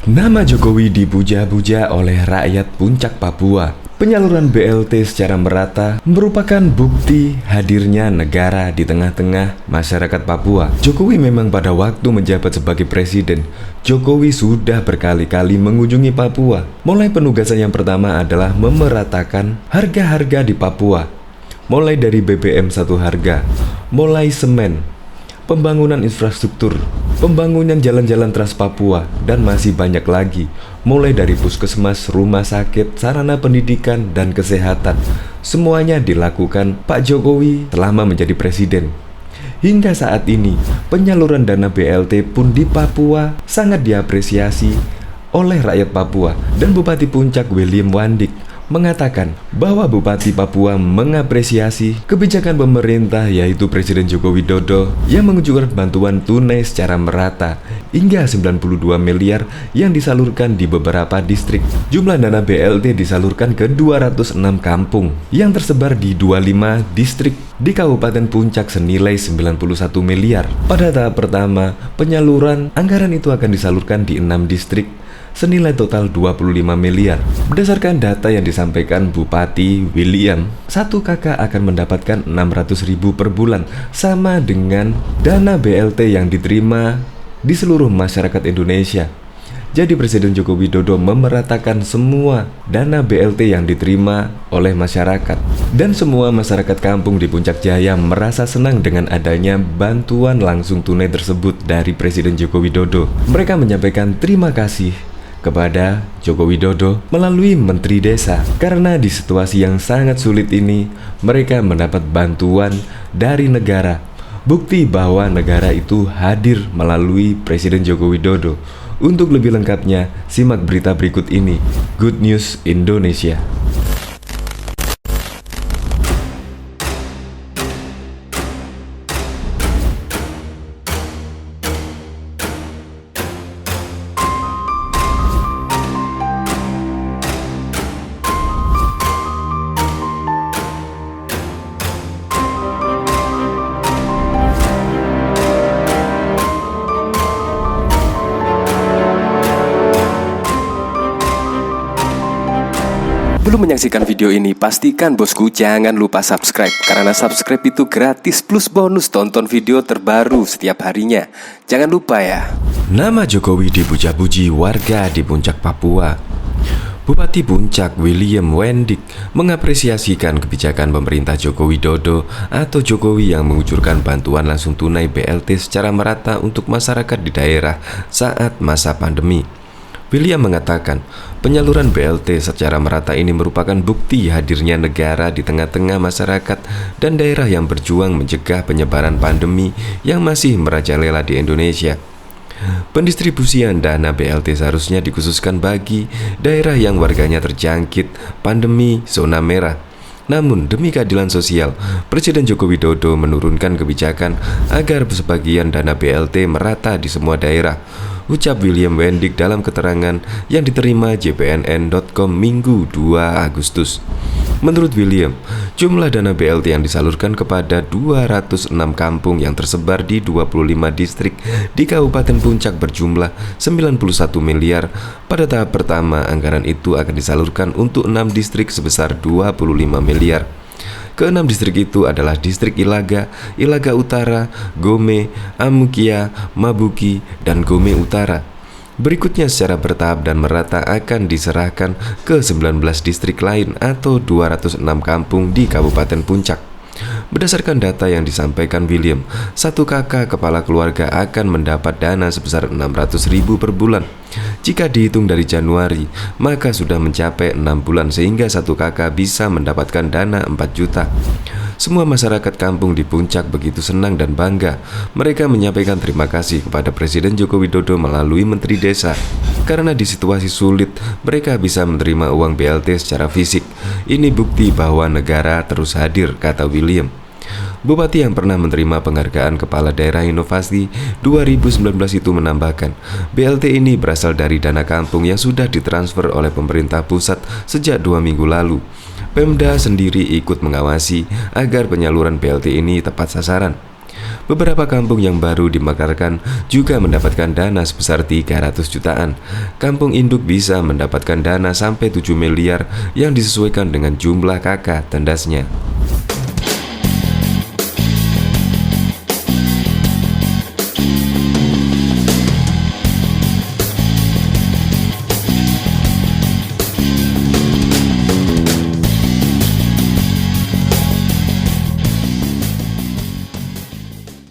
Nama Jokowi dipuja-puja oleh rakyat Puncak Papua. Penyaluran BLT secara merata merupakan bukti hadirnya negara di tengah-tengah masyarakat Papua. Jokowi memang pada waktu menjabat sebagai presiden, Jokowi sudah berkali-kali mengunjungi Papua. Mulai penugasan yang pertama adalah memeratakan harga-harga di Papua. Mulai dari BBM satu harga, mulai semen, pembangunan infrastruktur, pembangunan jalan-jalan Trans Papua, dan masih banyak lagi, mulai dari puskesmas, rumah sakit, sarana pendidikan, dan kesehatan. Semuanya dilakukan Pak Jokowi selama menjadi presiden. Hingga saat ini, penyaluran dana BLT pun di Papua sangat diapresiasi oleh rakyat Papua, dan Bupati Puncak William Wandik mengatakan bahwa Bupati Papua mengapresiasi kebijakan pemerintah yaitu Presiden Joko Widodo yang mengucurkan bantuan tunai secara merata hingga 92 miliar yang disalurkan di beberapa distrik. Jumlah dana BLT disalurkan ke 206 kampung yang tersebar di 25 distrik di Kabupaten Puncak senilai 91 miliar. Pada tahap pertama, penyaluran anggaran itu akan disalurkan di 6 distrik senilai total 25 miliar. Berdasarkan data yang disampaikan Bupati William, satu kakak akan mendapatkan 600.000 per bulan, sama dengan dana BLT yang diterima di seluruh masyarakat Indonesia. Jadi Presiden Joko Widodo memeratakan semua dana BLT yang diterima oleh masyarakat. Dan semua masyarakat kampung di Puncak Jaya merasa senang dengan adanya bantuan langsung tunai tersebut dari Presiden Joko Widodo. Mereka menyampaikan terima kasih kepada Joko Widodo melalui Menteri Desa, karena di situasi yang sangat sulit ini mereka mendapat bantuan dari negara. Bukti bahwa negara itu hadir melalui Presiden Joko Widodo. Untuk lebih lengkapnya, simak berita berikut ini. Good News Indonesia. Belum menyaksikan video ini, pastikan bosku jangan lupa subscribe, karena subscribe itu gratis plus bonus tonton video terbaru setiap harinya. Jangan lupa ya. Nama Jokowi dipuja-puji warga di Puncak Papua. Bupati Puncak William Wandik mengapresiasikan kebijakan pemerintah Joko Widodo atau Jokowi yang mengucurkan bantuan langsung tunai BLT secara merata untuk masyarakat di daerah saat masa pandemi. William mengatakan, penyaluran BLT secara merata ini merupakan bukti hadirnya negara di tengah-tengah masyarakat dan daerah yang berjuang mencegah penyebaran pandemi yang masih merajalela di Indonesia. Pendistribusian dana BLT seharusnya dikhususkan bagi daerah yang warganya terjangkit pandemi zona merah. Namun demi keadilan sosial, Presiden Joko Widodo menurunkan kebijakan agar sebagian dana BLT merata di semua daerah, ucap William Wandik dalam keterangan yang diterima jpnn.com Minggu 2 Agustus. Menurut William, jumlah dana BLT yang disalurkan kepada 206 kampung yang tersebar di 25 distrik di Kabupaten Puncak berjumlah 91 miliar. Pada tahap pertama, anggaran itu akan disalurkan untuk 6 distrik sebesar 25 miliar. Keenam distrik itu adalah distrik Ilaga, Ilaga Utara, Gome, Amukia, Mabuki, dan Gome Utara. Berikutnya secara bertahap dan merata akan diserahkan ke 19 distrik lain atau 206 kampung di Kabupaten Puncak. Berdasarkan data yang disampaikan William, satu kakak kepala keluarga akan mendapat dana sebesar 600.000 per bulan. Jika dihitung dari Januari, maka sudah mencapai 6 bulan sehingga satu kakak bisa mendapatkan dana 4 juta. Semua masyarakat kampung di Puncak begitu senang dan bangga. Mereka menyampaikan terima kasih kepada Presiden Joko Widodo melalui Menteri Desa, karena di situasi sulit mereka bisa menerima uang BLT secara fisik. Ini bukti bahwa negara terus hadir, kata William. Bupati yang pernah menerima penghargaan Kepala Daerah Inovasi 2019 itu menambahkan, BLT ini berasal dari dana kampung yang sudah ditransfer oleh pemerintah pusat sejak 2 minggu lalu. Pemda sendiri ikut mengawasi agar penyaluran BLT ini tepat sasaran. Beberapa kampung yang baru dimekarkan juga mendapatkan dana sebesar 300 jutaan. Kampung induk bisa mendapatkan dana sampai 7 miliar yang disesuaikan dengan jumlah kakak tandasnya.